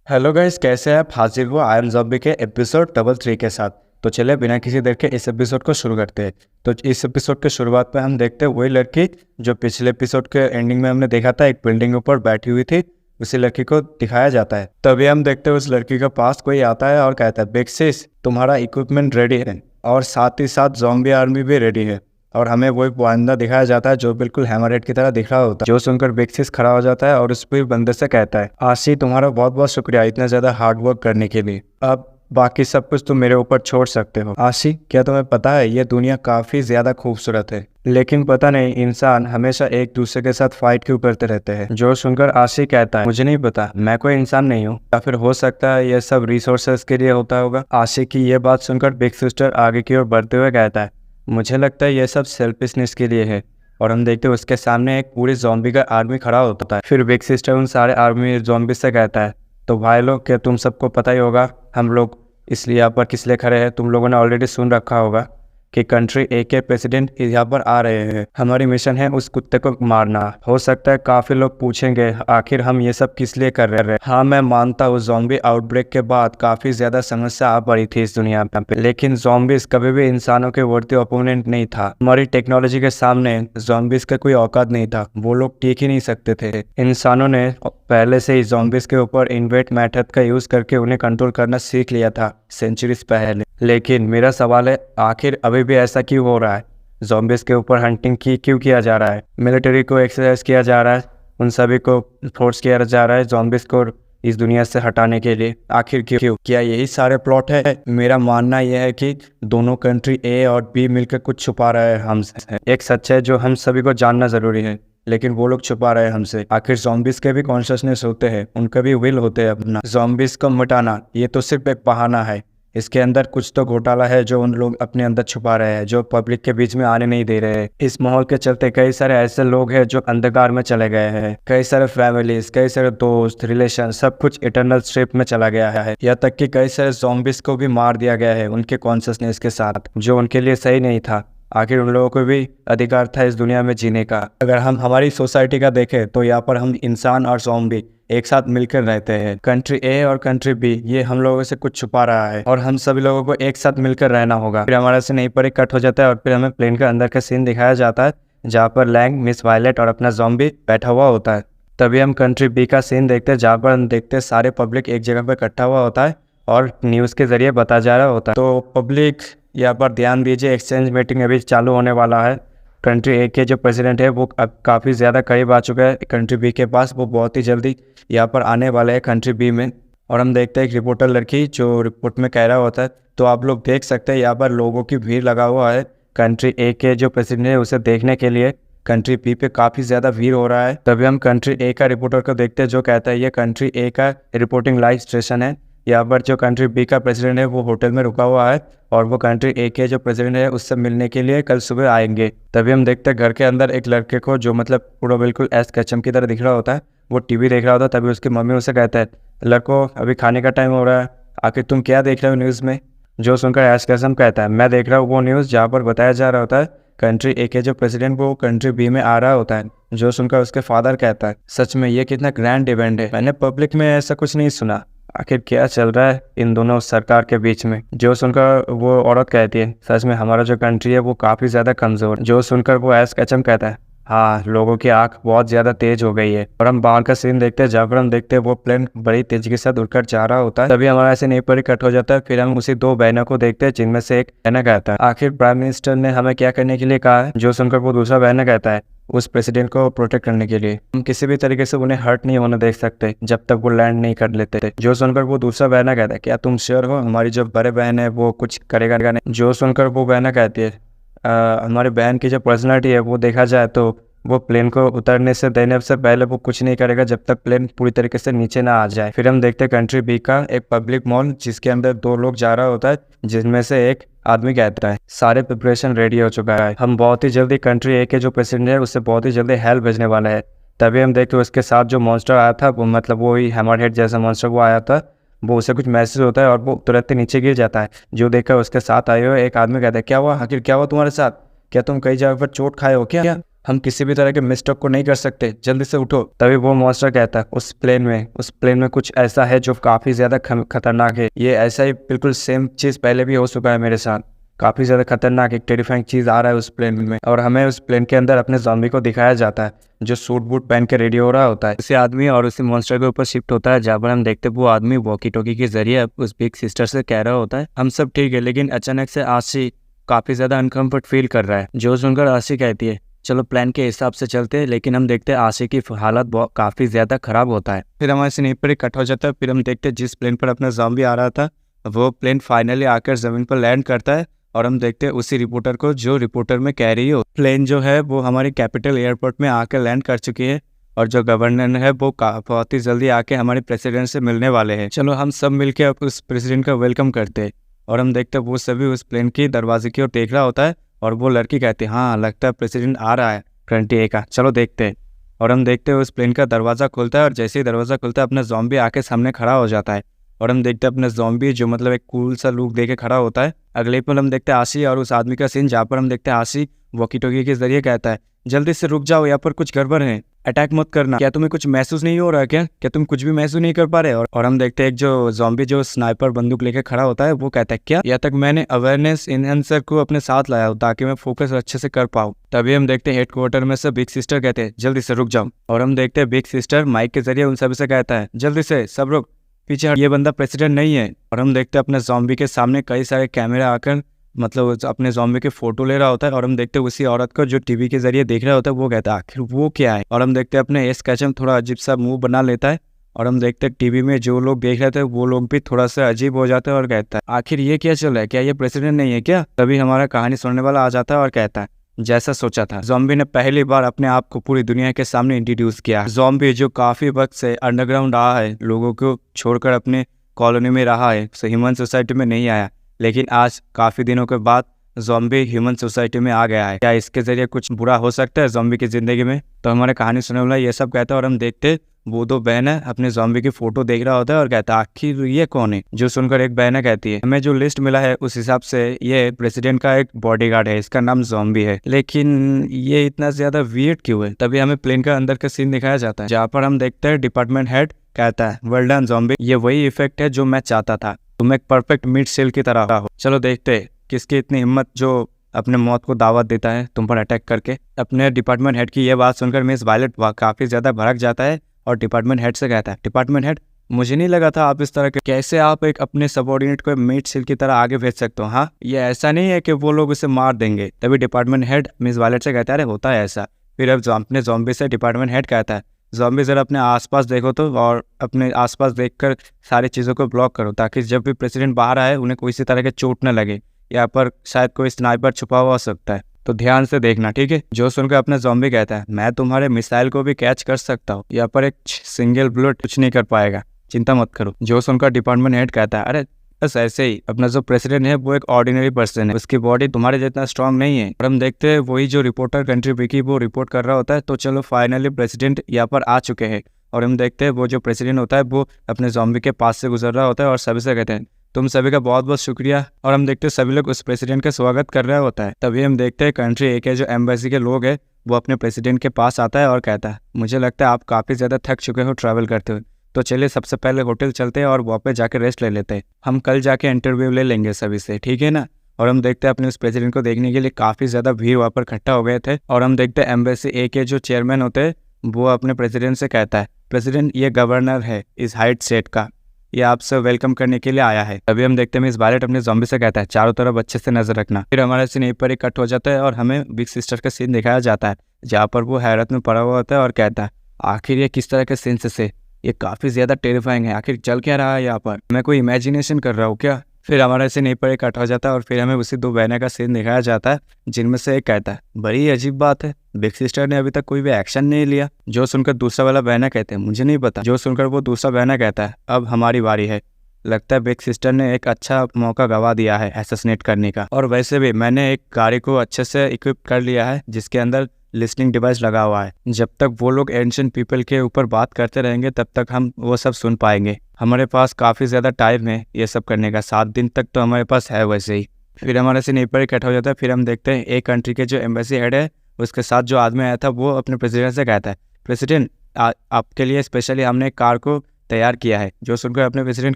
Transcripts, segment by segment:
Hello guys, कैसे हैं आप? हाजिर हुआ आई एम ज़ॉम्बी के एपिसोड डबल 3 के साथ। तो चलिए बिना किसी देर के इस एपिसोड को शुरू करते हैं। तो इस एपिसोड के शुरुआत में हम देखते हैं वही लड़की जो पिछले एपिसोड के एंडिंग में हमने देखा था, एक बिल्डिंग के ऊपर बैठी हुई थी। उसी लड़की को दिखाया जाता है। तभी हम देखते हैं उस लड़की के पास कोई आता है और कहता है, बिग सिस तुम्हारा इक्विपमेंट रेडी है और साथ ही साथ ज़ॉम्बी आर्मी भी रेडी है। और हमें वही बंदा दिखाया जाता है जो बिल्कुल हैमरहेड की तरह दिख रहा होता है, जो सुनकर बिग सिस खड़ा हो जाता है और उस पर बंदे से कहता है, आशी तुम्हारा बहुत बहुत शुक्रिया इतना ज़्यादा हार्ड वर्क करने के लिए। अब बाकी सब कुछ तुम मेरे ऊपर छोड़ सकते हो। आशी, क्या तुम्हें पता है ये दुनिया काफ़ी ज़्यादा खूबसूरत है, लेकिन पता नहीं इंसान हमेशा एक दूसरे के साथ फाइट क्यों करते रहते हैं। जो सुनकर आशी कहता है, मुझे नहीं पता, मैं कोई इंसान नहीं हूँ, या फिर हो सकता है ये सब रिसोर्सेज के लिए होता होगा। आशी की ये बात सुनकर बिग सिस्टर आगे की ओर बढ़ते हुए कहता है, मुझे लगता है ये सब सेल्फिशनेस के लिए है। और हम देखते हैं उसके सामने एक पूरी ज़ॉम्बी का आर्मी खड़ा होता है। फिर बिग सिस्टर उन सारे आर्मी ज़ॉम्बी से कहता है, तो भाई लोग, क्या तुम सबको पता ही होगा हम लोग इसलिए यहाँ पर किस लिए खड़े हैं। तुम लोगों ने ऑलरेडी सुन रखा होगा कि कंट्री ए के प्रेसिडेंट यहाँ पर आ रहे हैं। हमारी मिशन है उस कुत्ते को मारना। हो सकता है काफ़ी लोग पूछेंगे आखिर हम ये सब किस लिए कर रहे हैं। हाँ, मैं मानता हूँ ज़ॉम्बी आउटब्रेक के बाद काफ़ी ज़्यादा समस्या आ पड़ी थी इस दुनिया पे, लेकिन ज़ॉम्बीज़ कभी भी इंसानों के वर्दी ओपोनेंट नहीं था। हमारी टेक्नोलॉजी के सामने ज़ॉम्बीज़ का कोई औकात नहीं था, वो लोग टिक ही नहीं सकते थे। इंसानों ने पहले से ही ज़ॉम्बीज़ के ऊपर इन्वेट मेथड का यूज़ करके उन्हें कंट्रोल करना सीख लिया था सेंचुरीज पहले। लेकिन मेरा सवाल है, आखिर अभी भी ऐसा क्यों हो रहा है? ज़ॉम्बीज़ के ऊपर हंटिंग क्यों किया जा रहा है? मिलिट्री को एक्सरसाइज किया जा रहा है, उन सभी को फोर्स किया जा रहा है ज़ॉम्बीज़ को इस दुनिया से हटाने के लिए। आखिर क्यों? क्या यही सारे प्लॉट है? मेरा मानना यह है कि दोनों कंट्री ए और बी मिलकर कुछ छुपा रहे हैं हमसे। एक सच है जो हम सभी को जानना ज़रूरी है, लेकिन वो लोग छुपा रहे हैं हमसे। आखिर ज़ॉम्बीज़ के भी कॉन्शियसनेस होते हैं, उनके भी विल होते हैं अपना। ज़ॉम्बीज़ को मिटाना ये तो सिर्फ एक बहाना है, इसके अंदर कुछ तो घोटाला है जो उन लोग अपने अंदर छुपा रहे हैं, जो पब्लिक के बीच में आने नहीं दे रहे हैं। इस माहौल के चलते कई सारे ऐसे लोग हैं जो अंधकार में चले गए हैं। कई सारे फैमिलीज, कई सारे दोस्त, रिलेशन, सब कुछ इटर्नल स्ट्रिप में चला गया है। यहाँ तक कि कई सारे ज़ॉम्बीज़ को भी मार दिया गया है उनके कॉन्शियसनेस के साथ, जो उनके लिए सही नहीं था। आखिर उन लोगों को भी अधिकार था इस दुनिया में जीने का। अगर हम हमारी सोसाइटी का देखें तो यहाँ पर हम इंसान और ज़ॉम्बी एक साथ मिलकर रहते हैं। कंट्री ए और कंट्री बी ये हम लोगों से कुछ छुपा रहा है और हम सभी लोगों को एक साथ मिलकर रहना होगा। फिर हमारा से नहीं पर एक कट हो जाता है और फिर हमें प्लेन के अंदर का सीन दिखाया जाता है जहाँ पर लैंग, मिस वायलेट और अपना ज़ॉम्बी बैठा हुआ होता है। तभी हम कंट्री बी का सीन देखते हैं जहाँ पर हम देखते हैं सारे पब्लिक एक जगह पर इकट्ठा हुआ होता है और न्यूज़ के जरिए बताया जा रहा होता है। तो पब्लिक यहाँ पर ध्यान दीजिए, एक्सचेंज मीटिंग अभी चालू होने वाला है। कंट्री ए के जो प्रेसिडेंट है वो अब काफ़ी ज़्यादा करीब आ चुका है कंट्री बी के पास, वो बहुत ही जल्दी यहाँ पर आने वाले हैं कंट्री बी में। और हम देखते हैं एक रिपोर्टर लड़की जो रिपोर्ट में कह रहा होता है, तो आप लोग देख सकते हैं यहाँ पर लोगों की भीड़ लगा हुआ है कंट्री ए के जो प्रेसिडेंट है उसे देखने के लिए। कंट्री बी पे काफ़ी ज़्यादा भीड़ हो रहा है। तभी हम कंट्री ए का रिपोर्टर को देखते हैं जो कहता है ये कंट्री ए का रिपोर्टिंग लाइव स्टेशन है। यहाँ पर जो कंट्री बी का प्रेसिडेंट है वो होटल में रुका हुआ है और वो कंट्री ए के जो प्रेसिडेंट है उससे मिलने के लिए कल सुबह आएंगे। तभी हम देखते हैं घर के अंदर एक लड़के को जो मतलब पूरा बिल्कुल एस कैचम की तरह दिख रहा होता है, वो टीवी देख रहा होता है। तभी उसकी मम्मी उसे कहता है, लड़को अभी खाने का टाइम हो रहा है, आखिर तुम क्या देख रहे हो न्यूज़ में? जो सुनकर एस कैचम कहता है, मैं देख रहा हूँ वो न्यूज़ जहाँ पर बताया जा रहा होता है कंट्री ए के जो प्रेसिडेंट वो कंट्री बी में आ रहा होता है। जो सुनकर उसके फादर कहता है, सच में ये कितना ग्रैंड इवेंट है, मैंने पब्लिक में ऐसा कुछ नहीं सुना। आखिर क्या चल रहा है इन दोनों सरकार के बीच में? जो सुनकर वो औरत कहती है, सच में हमारा जो कंट्री है वो काफ़ी ज़्यादा कमज़ोर। जो सुनकर वो एस कैचम कहता है, हाँ लोगों की आंख बहुत ज़्यादा तेज हो गई है। और हम बाहर का सीन देखते हैं जहाँ पर हम देखते हैं वो प्लेन बड़ी तेजी के साथ उड़कर जा रहा होता है। तभी हमारा ऐसे नहीं पर कट हो जाता है। फिर हम उसी दो बहनों को देखते हैं जिनमें से एक बहना कहता है, आखिर प्राइम मिनिस्टर ने हमें क्या करने के लिए कहा है? जो सुनकर वो दूसरा बहना कहता है, उस प्रेसिडेंट को प्रोटेक्ट करने के लिए। हम किसी भी तरीके से उन्हें हर्ट नहीं होने देख सकते जब तक वो लैंड नहीं कर लेते थे। जो सुनकर वो दूसरा बहना कहता है, क्या तुम श्योर हो हमारी जो बड़े बहन है वो कुछ करेगा नहीं? जो सुनकर वो बहना कहती है, हमारी बहन की जो पर्सनैलिटी है वो देखा जाए तो वो प्लेन को उतरने से देने से पहले वो कुछ नहीं करेगा जब तक प्लेन पूरी तरीके से नीचे ना आ जाए। फिर हम देखते हैं कंट्री बी का एक पब्लिक मॉल जिसके अंदर दो लोग जा रहा होता है, जिनमें से एक आदमी कहता है, सारे प्रिपरेशन रेडी हो चुका है, हम बहुत ही जल्दी कंट्री ए के जो प्रेसिडेंट है उससे बहुत ही जल्दी हेल्प भेजने वाले हैं। तभी हम देखते हैं उसके साथ जो मॉन्स्टर आया था वो मतलब वो ही हैमरहेड जैसा मॉन्स्टर वो आया था, वो उसे कुछ मैसेज होता है और वो तुरंत ही नीचे गिर जाता है। जो देखकर उसके साथ आए हुए एक आदमी कहता है, क्या हुआ, आखिर क्या हुआ तुम्हारे साथ? क्या तुम कई जगह पर चोट खाए हो क्या? हम किसी भी तरह के मिस्टेक को नहीं कर सकते, जल्दी से उठो। तभी वो मॉन्स्टर कहता है उस प्लेन में कुछ ऐसा है जो काफ़ी ज़्यादा खतरनाक है। ये ऐसा ही बिल्कुल सेम चीज़ पहले भी हो चुका है मेरे साथ। काफ़ी ज़्यादा खतरनाक एक टेरिफाइंग चीज़ आ रहा है उस प्लेन में, और हमें उस प्लेन के अंदर अपने ज़ॉम्बी को दिखाया जाता है जो सूट बूट पहन के रेडी हो रहा होता है। उसी आदमी और उसी मॉन्स्टर के ऊपर शिफ्ट होता है, जहाँ पर हम देखते हैं वो आदमी वॉकी टॉकी के जरिए उस बिग सिस्टर से कह रहा होता है हम सब ठीक है, लेकिन अचानक से आशी काफ़ी ज़्यादा अनकम्फर्ट फील कर रहा है। जो सुनकर आशी कहती है चलो प्लान के हिसाब से चलते हैं, लेकिन हम देखते हैं आशी की हालत काफ़ी ज़्यादा ख़राब होता है। फिर हमारे सीन पर कट हो जाता है। फिर हम देखते हैं जिस प्लेन पर अपना ज़ॉम्बी आ रहा था वो प्लेन फाइनली आकर ज़मीन पर लैंड करता है, और हम देखते हैं उसी रिपोर्टर को जो रिपोर्टर में कह रही हो प्लेन जो है वो हमारी कैपिटल एयरपोर्ट में आकर लैंड कर चुकी है, और जो गवर्नर है वो बहुत ही जल्दी आके हमारे प्रेसिडेंट से मिलने वाले हैं। चलो हम सब मिलके अब उस प्रेसिडेंट का वेलकम करते हैं, और हम देखते हैं वो सभी उस प्लेन की दरवाजे की ओर देख रहा होता है, और वो लड़की कहती है हाँ लगता है प्रेसिडेंट आ रहा है 28 का, चलो देखते हैं। और हम देखते हैं उस प्लेन का दरवाज़ा खुलता है, और जैसे ही दरवाज़ा खुलता है अपना ज़ॉम्बी आके सामने खड़ा हो जाता है, और हम देखते हैं अपना ज़ॉम्बी जो मतलब एक कूल सा लुक देके खड़ा होता है। अगले पल हम देखते हैं आशी और उस आदमी का सीन, जहाँ पर हम देखते हैं आशी वॉकी टॉकी के जरिए कहता है जल्दी से रुक जाओ, यहाँ पर कुछ गड़बड़ है, अटैक मत करना। क्या तुम्हें कुछ महसूस नहीं हो रहा क्या तुम कुछ भी महसूस नहीं कर पा रहे? और हम देखते हैं एक जो ज़ॉम्बी जो स्नाइपर बंदूक लेके खड़ा होता है वो कहता है क्या या तक मैंने अवेयरनेस इनहेंसर को अपने साथ लाया हूँ ताकि मैं फोकस अच्छे से कर पाऊँ। तभी हम देखते हैं हेडक्वार्टर में से बिग सिस्टर कहते हैं जल्दी से रुक जाओ, और हम देखते हैं बिग सिस्टर माइक के जरिए उन सभी से कहता है जल्दी से सब रुक, पीछे हट, ये बंदा प्रेसिडेंट नहीं है। और हम देखते हैं अपने ज़ॉम्बी के सामने कई सारे कैमरा आकर मतलब अपने ज़ॉम्बी के फोटो ले रहा होता है, और हम देखते हैं उसी औरत को जो टीवी के जरिए देख रहा होता है वो कहता है आखिर वो क्या है। और हम देखते हैं अपने एस कैचम थोड़ा अजीब सा मुंह बना लेता है, और हम देखते हैं टीवी में जो लोग देख रहे थे वो लोग भी थोड़ा सा अजीब हो जाते हैं, और कहता है आखिर ये क्या चल रहा है, क्या ये प्रेसिडेंट नहीं है क्या? तभी हमारा कहानी सुनने वाला आ जाता है और कहता है जैसा सोचा था, ज़ॉम्बी ने पहली बार अपने आप को पूरी दुनिया के सामने इंट्रोड्यूस किया। ज़ॉम्बी जो काफ़ी वक्त से अंडरग्राउंड रहा है, लोगों को छोड़कर अपने कॉलोनी में रहा है, ह्यूमन सोसाइटी में नहीं आया, लेकिन आज काफ़ी दिनों के बाद ज़ॉम्बी ह्यूमन सोसाइटी में आ गया है। क्या इसके जरिए कुछ बुरा हो सकता है ज़ॉम्बी की ज़िंदगी में? तो हमारे कहानी सुनने वाला ये सब कहता है, और हम देखते वो दो बहन है अपने ज़ॉम्बी की फोटो देख रहा होता है और कहता है आखिर ये कौन है? जो सुनकर एक बहन कहती है हमें जो लिस्ट मिला है उस हिसाब से ये प्रेसिडेंट का एक बॉडीगार्ड है, इसका नाम ज़ॉम्बी है, लेकिन ये इतना ज़्यादा वियर्ड क्यों है? तभी हमें प्लेन का अंदर का सीन दिखाया जाता है, जहाँ पर हम देखते हैं डिपार्टमेंट हेड कहता है वेल डन ज़ॉम्बी, ये वही इफेक्ट है जो मैं चाहता था, तुम एक परफेक्ट मीट सेल की तरह हो। चलो देखते किसकी इतनी हिम्मत जो अपने मौत को दावत देता है तुम पर अटैक करके। अपने डिपार्टमेंट हेड की ये बात सुनकर मिस वायलेट काफ़ी ज़्यादा भड़क जाता है, और डिपार्टमेंट हेड से कहता है डिपार्टमेंट हेड मुझे नहीं लगा था आप इस तरह के, कैसे आप एक अपने सबऑर्डिनेट को मीट सेल की तरह आगे भेज सकते हो? हाँ ये ऐसा नहीं है कि वो लोग उसे मार देंगे। तभी डिपार्टमेंट हेड मिस वायलेट से कहता है अरे होता है ऐसा। फिर अब अपने ज़ॉम्बी से डिपार्टमेंट हेड कहता है ज़ॉम्बी ज़रा अपने आसपास देखो तो, और अपने आसपास देखकर सारी चीज़ों को ब्लॉक करो ताकि जब भी प्रेसिडेंट बाहर आए उन्हें कोई सी तरह के चोट न लगे, यहाँ पर शायद कोई स्नाइपर छुपा हुआ हो सकता है, तो ध्यान से देखना ठीक है। जो सुनकर अपना ज़ॉम्बी कहता है मैं तुम्हारे मिसाइल को भी कैच कर सकता हूँ, यहाँ पर एक सिंगल बुलेट कुछ नहीं कर पाएगा, चिंता मत करो। जो सुनकर डिपार्टमेंट हेड कहता है अरे बस ऐसे ही, अपना जो प्रेसिडेंट है वो एक ऑर्डिनरी पर्सन है, उसकी बॉडी तुम्हारे जितना स्ट्रांग नहीं है। और हम देखते हैं वही जो रिपोर्टर कंट्री विकी वो रिपोर्ट कर रहा होता है, तो चलो फाइनली प्रेसिडेंट यहाँ पर आ चुके हैं। और हम देखते हैं वो जो प्रेसिडेंट होता है वो अपने ज़ॉम्बी के पास से गुजर रहा होता है और सभी से कहते हैं तुम सभी का बहुत बहुत शुक्रिया। और हम देखते हैं सभी लोग उस प्रेसिडेंट का स्वागत कर रहा होता है। तभी हम देखते हैं कंट्री ए के जो एम्बेसी के लोग हैं वो अपने प्रेसिडेंट के पास आता है और कहता है मुझे लगता है आप काफ़ी ज़्यादा थक चुके हो ट्रैवल करते हुए, तो चलिए सबसे पहले होटल चलते हैं और वहाँ पे जाके रेस्ट ले लेते हैं, हम कल जाके इंटरव्यू ले लेंगे सभी से, ठीक है ना? और हम देखते हैं अपने उस प्रेसिडेंट को देखने के लिए काफ़ी ज़्यादा भीड़ वहाँ पर इकट्ठा हो गए थे। और हम देखते हैं एम्बेसी ए के जो चेयरमैन होते हैं वो अपने प्रेसिडेंट से कहता है प्रेसिडेंट ये गवर्नर है इस हाइट स्टेट का, ये आपसे वेलकम करने के लिए आया है। तभी हम देखते हैं मिस वायलेट अपने ज़ॉम्बी से कहता है चारों तरफ अच्छे से नजर रखना। फिर हमारा सीन यहीं पर ही कट हो जाता है और हमें बिग सिस्टर का सीन दिखाया जाता है, जहाँ पर वो हैरत में पड़ा हुआ होता है और कहता है आखिर ये किस तरह के सेंसेस है, ये काफ़ी ज़्यादा टेरिफाइंग है, आखिर चल क्या रहा है यहाँ पर, मैं कोई इमेजिनेशन कर रहा हूँ क्या? फिर हमारा सीन यहीं पर ही कट हो जाता है और फिर हमें उसी दो बहनों का सीन दिखाया जाता है, जिनमें से एक कहता है बड़ी अजीब बात है, बिग सिस्टर ने अभी तक कोई भी एक्शन नहीं लिया। जो सुनकर दूसरा वाला बहना कहते हैं मुझे नहीं पता। जो सुनकर वो दूसरा बहना कहता है अब हमारी बारी है, लगता है बिग सिस्टर ने एक अच्छा मौका गवा दिया है असैसिनेट करने का, और वैसे भी मैंने एक गाड़ी को अच्छे से इक्विप कर लिया है जिसके अंदर लिसनिंग डिवाइस लगा हुआ है, जब तक वो लोग एंशिएंट पीपल के ऊपर बात करते रहेंगे तब तक हम वो सब सुन पाएंगे। हमारे पास काफ़ी ज़्यादा टाइम है ये सब करने का, 7 दिन तक तो हमारे पास है वैसे ही। फिर हमारे से नहीं पर इकट्ठा हो जाता है। फिर हम देखते हैं एक कंट्री के जो एम्बेसी हेड है उसके साथ जो आदमी आया था वो अपने प्रेसिडेंट से कहता है, प्रेसिडेंट आपके लिए स्पेशली हमने एक कार को तैयार किया है। जो सुनकर अपने प्रेसिडेंट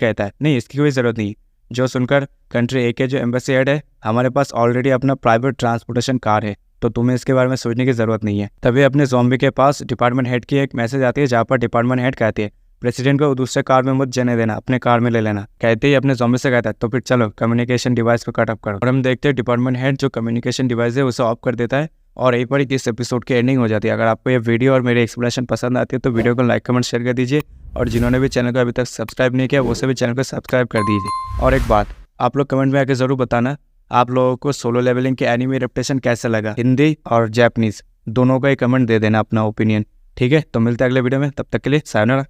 कहता है, नहीं इसकी कोई ज़रूरत नहीं। जो सुनकर कंट्री ए के जो एम्बेसी हेड है, हमारे पास ऑलरेडी अपना प्राइवेट ट्रांसपोर्टेशन कार है, तो तुम्हें इसके बारे में सोचने की ज़रूरत नहीं है। तभी अपने ज़ॉम्बी के पास डिपार्टमेंट हेड की एक मैसेज आती है, जहाँ पर डिपार्टमेंट हेड कहती है, प्रेसिडेंट को दूसरे कार में मत जाने देना, अपने कार में ले लेना। कहते ही अपने ज़ॉम्बी से कहता है, तो फिर चलो कम्युनिकेशन डिवाइस को कट ऑफ करो। और हम देखते हैं डिपार्टमेंट हेड जो कम्युनिकेशन डिवाइस है उसे ऑफ कर देता है और यहीं पर इस एपिसोड की एंडिंग हो जाती है। अगर आपको ये वीडियो और मेरी एक्सप्लेनेशन पसंद आती है तो वीडियो को लाइक कमेंट शेयर कर दीजिए, और जिन्होंने भी चैनल को अभी तक सब्सक्राइब नहीं किया वो सभी चैनल को सब्सक्राइब कर दीजिए। और एक बात, आप लोग कमेंट में आके ज़रूर बताना आप लोगों को सोलो लेवलिंग के एनिमे एडेप्टेशन कैसा लगा, हिंदी और जापानीज़ दोनों का ही कमेंट दे देना अपना ओपिनियन। ठीक है, तो मिलते हैं अगले वीडियो में, तब तक के लिए सायोनारा।